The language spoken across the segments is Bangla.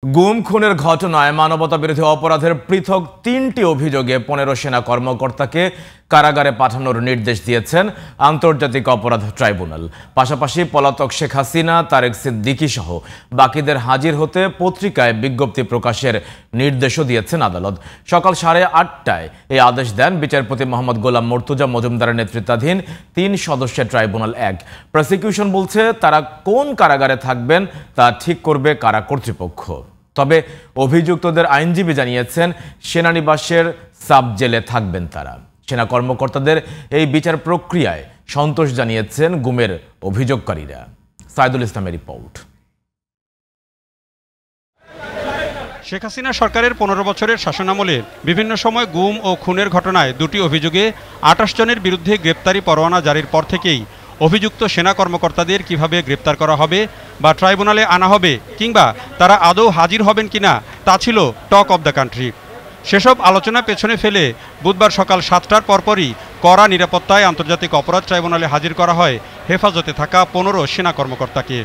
গুম খুনের ঘটনায় মানবতাবিরোধী অপরাধের পৃথক ৩টি অভিযোগে ১৫ সেনা কর্মকর্তাকে কারাগারে পাঠানোর নির্দেশ দিয়েছেন আন্তর্জাতিক অপরাধ ট্রাইব্যুনাল। পাশাপাশি পলাতক শেখ হাসিনা, তারেক সিদ্দিকী সহ বাকিদের হাজির হতে পত্রিকায় বিজ্ঞপ্তি প্রকাশের নির্দেশও দিয়েছেন আদালত। সকাল 8:30টায় এই আদেশ দেন বিচারপতি মোহাম্মদ গোলাম মর্তুজা মজুমদারের নেতৃত্বাধীন ৩ সদস্যের ট্রাইব্যুনাল ১। প্রসিকিউশন বলছে তারা কোন কারাগারে থাকবেন তা ঠিক করবে কারা কর্তৃপক্ষ। তবে অভিযুক্তদের আইনজীবী জানিয়েছেন সেনানিবাসের সাব জেলে থাকবেন তারা। সেনা কর্মকর্তাদের এই বিচার প্রক্রিয়ায় সন্তোষ জানিয়েছেন গুমের অভিযোগকারীরা। সাইদুল ইসলামের রিপোর্ট। শেখ হাসিনা সরকারের ১৫ বছরের শাসনামলে বিভিন্ন সময় গুম ও খুনের ঘটনায় ২টি অভিযোগে ২৮ জনের বিরুদ্ধে গ্রেপ্তারি পরোয়ানা জারির পর থেকেই অভিযুক্ত সেনা কর্মকর্তাদের কিভাবে গ্রেপ্তার করা হবে বা ট্রাইব্যুনালে আনা হবে কিংবা তারা আদৌ হাজির হবেন কিনা তা ছিল টক অব দ্য কান্ট্রি। সেসব আলোচনা পেছনে ফেলে বুধবার সকাল ৭টার পরপরই কড়া নিরাপত্তায় আন্তর্জাতিক অপরাধ ট্রাইব্যুনালে হাজির করা হয় হেফাজতে থাকা ১৫ সেনা কর্মকর্তাকে।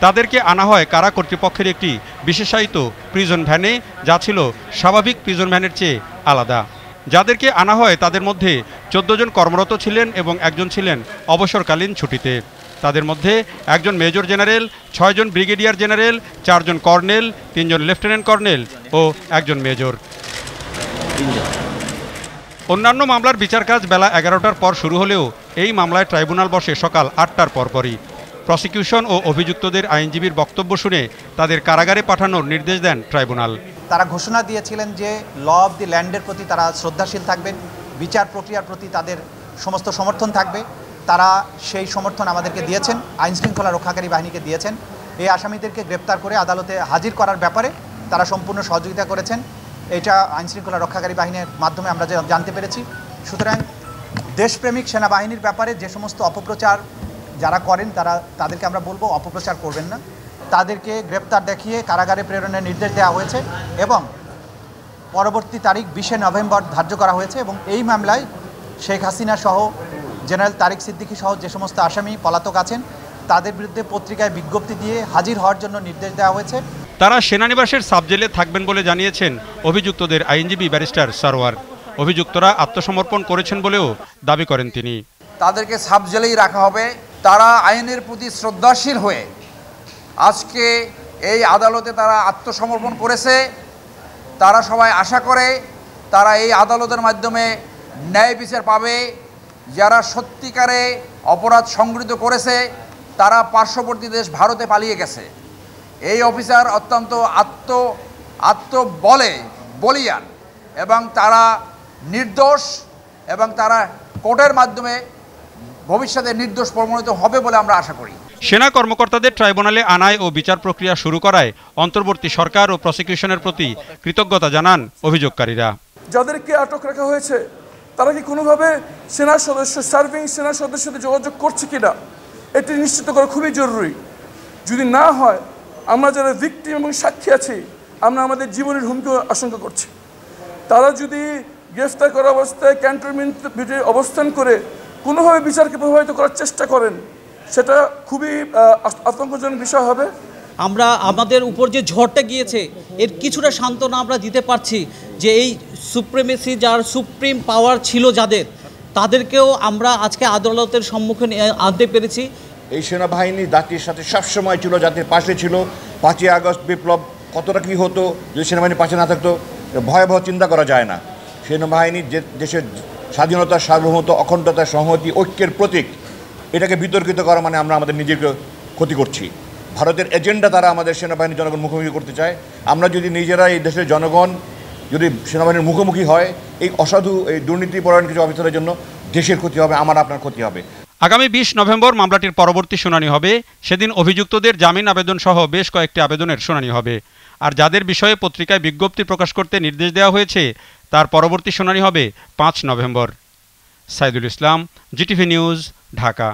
তাদেরকে আনা হয় কারা কর্তৃপক্ষের একটি বিশেষায়িত প্রিজন ভ্যানে, যা ছিল স্বাভাবিক প্রিজন ভ্যানের চেয়ে আলাদা। যাদেরকে আনা হয় তাদের মধ্যে ১৪ জন কর্মরত ছিলেন এবং একজন ছিলেন অবসরকালীন ছুটিতে। তাদের মধ্যে একজন মেজর জেনারেল, ৬ জন ব্রিগেডিয়ার জেনারেল, ৪ জন কর্নেল, ৩ জন লেফটেন্যান্ট কর্নেল ও একজন মেজর। অন্যান্য মামলার বিচার কাজ বেলা ১১টার পর শুরু হলেও এই মামলায় ট্রাইব্যুনাল বসে সকাল ৮টার পরপরই। প্রসিকিউশন ও অভিযুক্তদের আইনজীবীর বক্তব্য শুনে তাদের কারাগারে পাঠানোর নির্দেশ দেন ট্রাইব্যুনাল। তারা ঘোষণা দিয়েছিলেন যে ল অব দি ল্যান্ডের প্রতি তারা শ্রদ্ধাশীল থাকবেন, বিচার প্রক্রিয়ার প্রতি তাদের সমস্ত সমর্থন থাকবে। তারা সেই সমর্থন আমাদেরকে দিয়েছেন, আইনশৃঙ্খলা রক্ষাকারী বাহিনীকে দিয়েছেন। এই আসামিদেরকে গ্রেপ্তার করে আদালতে হাজির করার ব্যাপারে তারা সম্পূর্ণ সহযোগিতা করেছেন। এটা আইনশৃঙ্খলা রক্ষাকারী বাহিনীর মাধ্যমে আমরা জানতে পেরেছি। সুতরাং দেশপ্রেমিক সেনাবাহিনীর ব্যাপারে যে সমস্ত অপপ্রচার যারা করেন তাদেরকে আমরা বলবো অপপ্রচার করবেন না। তাদেরকে গ্রেপ্তার দেখিয়ে কারাগারে প্রেরণের নির্দেশ দেওয়া হয়েছে এবং পরবর্তী তারিখ ২০শে নভেম্বর ধার্য করা হয়েছে। এবং এই মামলায় শেখ হাসিনা সহ জেনারেল তারেক সিদ্দিকী সহ যে সমস্ত আসামি পলাতক আছেন তাদের বিরুদ্ধে পত্রিকায় বিজ্ঞপ্তি দিয়ে হাজির হওয়ার জন্য নির্দেশ দেওয়া হয়েছে। তারা সেনানিবাসের সাবজেলে থাকবেন বলে জানিয়েছেন অভিযুক্তদের আইনজীবী ব্যারিস্টার সরওয়ার। অভিযুক্তরা আত্মসমর্পণ করেছেন বলেও দাবি করেন তিনি। তাদেরকে সাবজেলেই রাখা হবে। তারা আইনের প্রতি শ্রদ্ধাশীল হয়ে আজকে এই আদালতে তারা আত্মসমর্পণ করেছে। তারা সবাই আশা করে তারা এই আদালতের মাধ্যমে ন্যায় বিচার পাবে। যারা সত্যিকারে অপরাধ সংগঠিত করেছে তারা পার্শ্ববর্তী দেশ ভারতে পালিয়ে গেছে। এই অফিসার অত্যন্ত বলিয়ান এবং তারা নির্দোষ এবং তারা কোর্টের মাধ্যমে ভবিষ্যতে নির্দোষ প্রমাণিত হবে বলে আমরা আশা করি। সেনা কর্মকর্তাদের ট্রাইব্যুনালে আনায় ও বিচার প্রক্রিয়া শুরু করায় অন্তর্বর্তী সরকার ও প্রসিকিউশনের প্রতি কৃতজ্ঞতা জানান অভিযোগকারীরা। যাদেরকে আটক রাখা হয়েছে তারা কি কোনোভাবে সার্ভিং সেনা সদস্যদের যোগাযোগ করছে কিনা এটি নিশ্চিত করা খুবই জরুরি। যদি না হয় আমরা যারা ভিকটিম এবং সাক্ষী আছি আমরা আমাদের জীবনের হুমকি আশঙ্কা করছি। তারা যদি গ্রেফতার করা অবস্থায় ক্যান্টনমেন্টে অবস্থান করে কোনোভাবে বিচারকে প্রভাবিত করার চেষ্টা করেন সেটা খুবই আতঙ্কজনক বিষয় হবে। আমরা আমাদের উপর যে ঝড়টা গিয়েছে এর কিছুটা সান্ত্বনা আমরা দিতে পারছি যে এই সুপ্রিমেসি যার সুপ্রিম পাওয়ার ছিল তাদেরকেও আমরা আজকে আদালতের সম্মুখীন আনতে পেরেছি। এই সেনাবাহিনী জাতির সাথে সবসময় ছিল, জাতির পাশে ছিল। ৫ই আগস্ট বিপ্লব কতটা কী হতো যদি সেনাবাহিনীর পাশে না থাকতো ভয়াবহ চিন্তা করা যায় না। সেনাবাহিনী যে দেশের স্বাধীনতা, সার্বভৌমত্ব, অখণ্ডতা, সংহতি, ঐক্যের প্রতীক, এটাকে বিতর্কিত করা মানে আমরা আমাদের নিজেকে ক্ষতি করছি। ভারতের এজেন্ডা তারা আমাদের সেনাবাহিনীর জনগণ মুখোমুখি করতে চায়। আমরা যদি নিজেরা এই দেশের জনগণ যদি সেনাবাহিনীর মুখোমুখি হয় এই অসাধু এই দুর্নীতিপরায়ণ কিছু অফিসারের জন্য দেশের ক্ষতি হবে, আমার আপনার ক্ষতি হবে। আগামী ২০ নভেম্বর মামলাটির পরবর্তী শুনানি হবে। সেদিন অভিযুক্তদের জামিন আবেদন সহ বেশ কয়েকটি আবেদনের শুনানি হবে। আর যাদের বিষয়ে পত্রিকায় বিজ্ঞপ্তি প্রকাশ করতে নির্দেশ দেওয়া হয়েছে তার পরবর্তী শুনানি হবে ৫ November. Saidul Islam, GTV news, Dhaka.